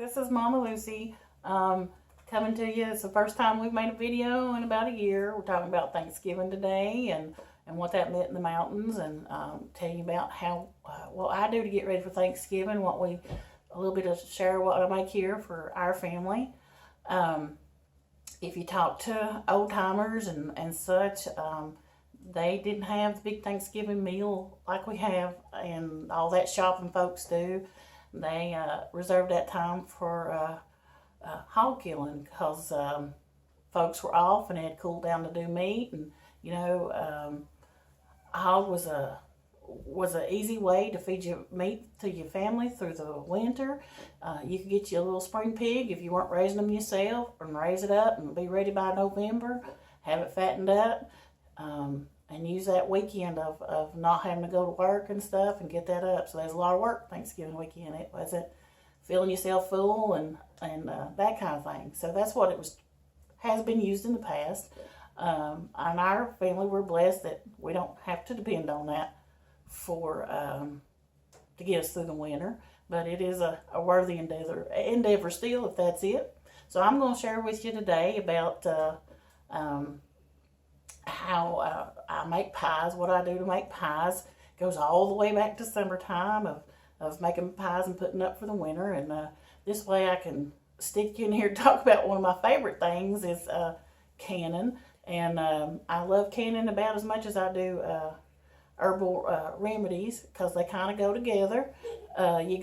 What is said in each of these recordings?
This is Mama Lucy coming to you. It's the first time we've made a video in about a year. We're talking about Thanksgiving today and what that meant in the mountains, and tell you about how what I do to get ready for Thanksgiving, a little bit of share what I make here for our family. If you talk to old timers and such, they didn't have the big Thanksgiving meal like we have and all that shopping folks do. They reserved that time for hog killing because folks were off and had cooled down to do meat. And you know, hog was an easy way to feed your meat to your family through the winter. You could get you a little spring pig if you weren't raising them yourself, and raise it up and be ready by November. Have it fattened up. And use that weekend of not having to go to work and stuff and get that up. So there's a lot of work Thanksgiving weekend. It wasn't feeling yourself full and that kind of thing. So that's what has been used in the past. In our family, we're blessed that we don't have to depend on that to get us through the winter. But it is a worthy endeavor still, if that's it. So I'm going to share with you today about how I make pies, what I do to make pies. It goes all the way back to summertime of making pies and putting up for the winter. And this way I can stick you in here to talk about one of my favorite things is canning. And I love canning about as much as I do herbal remedies, because they kind of go together. You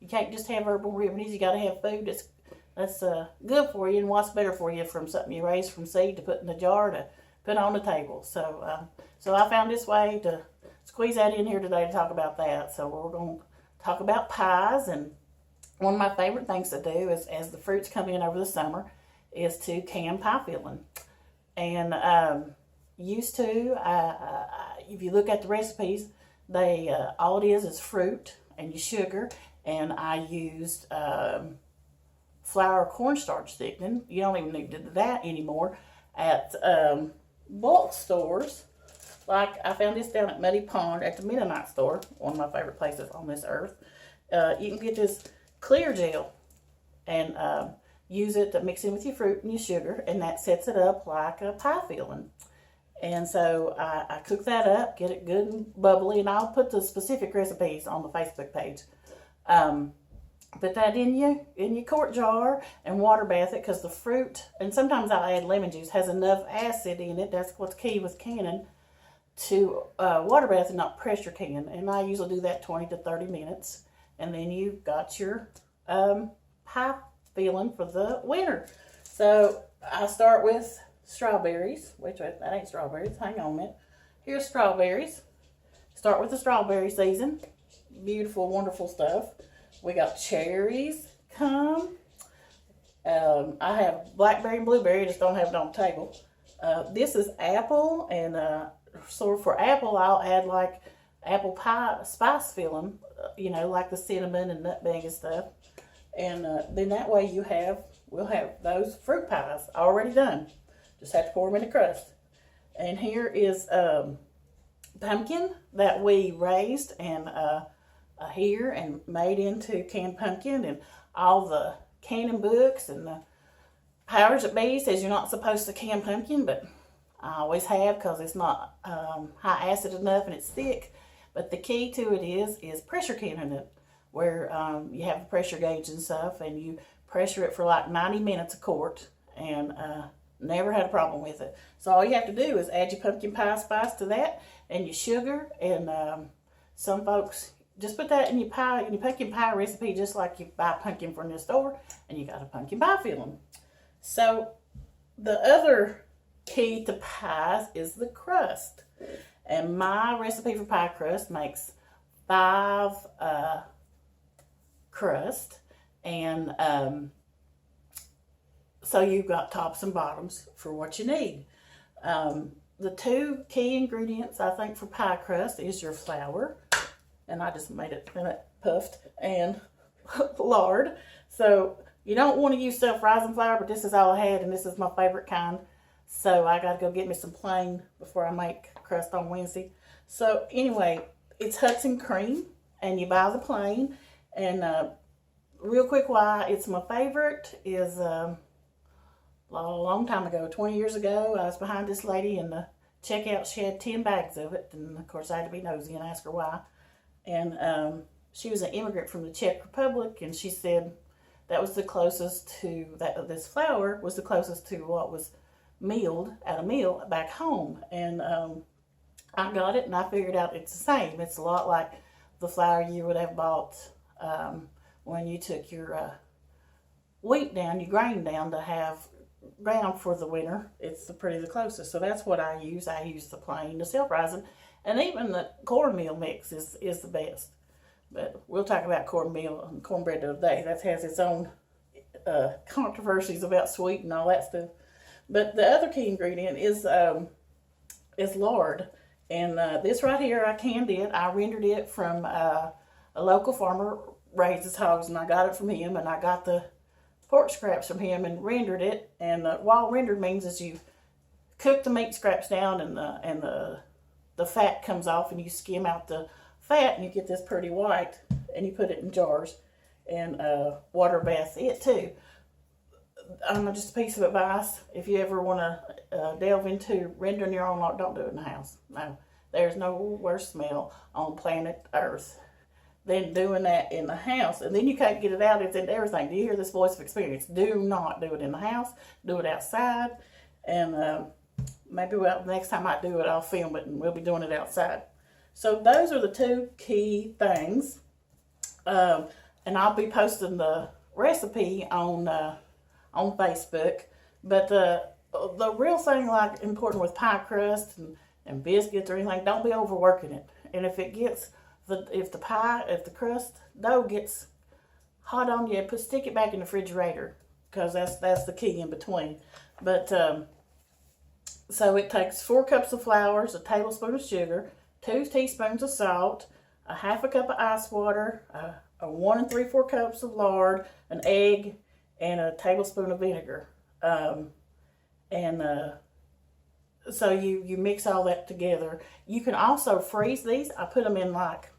can't just have herbal remedies. You got to have food that's good for you, and what's better for you from something you raise from seed to put in a jar to put on the table. So so I found this way to squeeze that in here today to talk about that. So we're going to talk about pies, and one of my favorite things to do is, as the fruits come in over the summer, is to can pie filling. And if you look at the recipes, they all it is fruit and your sugar, and I used flour cornstarch thickening. You don't even need to do that anymore at bulk stores. Like I found this down at Muddy Pond at the Mennonite store, one of my favorite places on this earth. You can get this clear gel and use it to mix in with your fruit and your sugar, and that sets it up like a pie filling. And so I cook that up, get it good and bubbly, and I'll put the specific recipes on the Facebook page. Put that in your quart jar and water bath it, because the fruit, and sometimes I'll add lemon juice, has enough acid in it. That's what's key with canning, to water bath and not pressure can. And I usually do that 20 to 30 minutes. And then you've got your pie filling for the winter. So I start with strawberries. Wait, that ain't strawberries. Hang on a minute. Here's strawberries. Start with the strawberry season. Beautiful, wonderful stuff. We got cherries come. I have blackberry and blueberry, just don't have it on the table. This is apple, and so for apple, I'll add like apple pie spice filling, like the cinnamon and nutmeg and stuff. And then that way we'll have those fruit pies already done. Just have to pour them in the crust. And here is pumpkin that we raised and here and made into canned pumpkin, and all the canning books and the powers that be says you're not supposed to can pumpkin, but I always have, because it's not high acid enough and it's thick. But the key to it is pressure canning it, where you have the pressure gauge and stuff, and you pressure it for like 90 minutes a quart, and never had a problem with it. So all you have to do is add your pumpkin pie spice to that and your sugar, and some folks just put that in your pumpkin pie recipe, just like you buy pumpkin from the store, and you got a pumpkin pie filling. So the other key to pies is the crust. And my recipe for pie crust makes 5 crust. And so you've got tops and bottoms for what you need. The 2 key ingredients, I think, for pie crust is your flour. And I just made it puffed, and lard. So you don't want to use self-rising flour, but this is all I had, and this is my favorite kind. So I got to go get me some plain before I make crust on Wednesday. So anyway, it's Hudson cream, and you buy the plain, and real quick why it's my favorite is a long time ago, 20 years ago, I was behind this lady in the checkout. She had 10 bags of it, and of course I had to be nosy and ask her why. And she was an immigrant from the Czech Republic, and she said that was the closest to, that this flour was the closest to what was milled at a mill back home. And I got it, and I figured out it's the same. It's a lot like the flour you would have bought when you took your wheat down, your grain down to have ground for the winter. It's the closest. So that's what I use. I use the plain, the self-rising, and even the cornmeal mix is the best. But we'll talk about cornmeal and cornbread the other day. That has its own controversies about sweet and all that stuff. But the other key ingredient is lard. And this right here, I canned it. I rendered it from a local farmer, raises hogs, and I got it from him. And I got the pork scraps from him and rendered it. And while rendered means is you cook the meat scraps down, and the fat comes off, and you skim out the fat, and you get this pretty white, and you put it in jars and water bath it too. Just a piece of advice: if you ever want to delve into rendering your own lard, don't do it in the house. No, there's no worse smell on planet Earth than doing that in the house. And then you can't get it out. It's in everything. Do you hear this voice of experience? Do not do it in the house. Do it outside. And maybe next time I do it, I'll film it, and we'll be doing it outside. So those are the two key things. And I'll be posting the recipe on Facebook. But the real thing, like important with pie crust and biscuits or anything, don't be overworking it. And if it gets if the crust dough gets hot on you, stick it back in the refrigerator, because that's the key in between. But so it takes 4 cups of flour, a tablespoon of sugar, 2 teaspoons of salt, a half a cup of ice water, 1 3/4 cups of lard, an egg, and a tablespoon of vinegar. So you mix all that together. You can also freeze these. I put them in like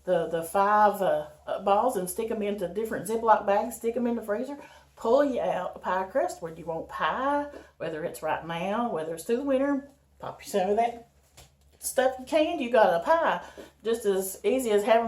the 5 balls and stick them into different Ziploc bags, stick them in the freezer, pull you out a pie crust where you want pie, whether it's right now, whether it's through the winter, pop you some of that stuff you canned, you got a pie. Just as easy as having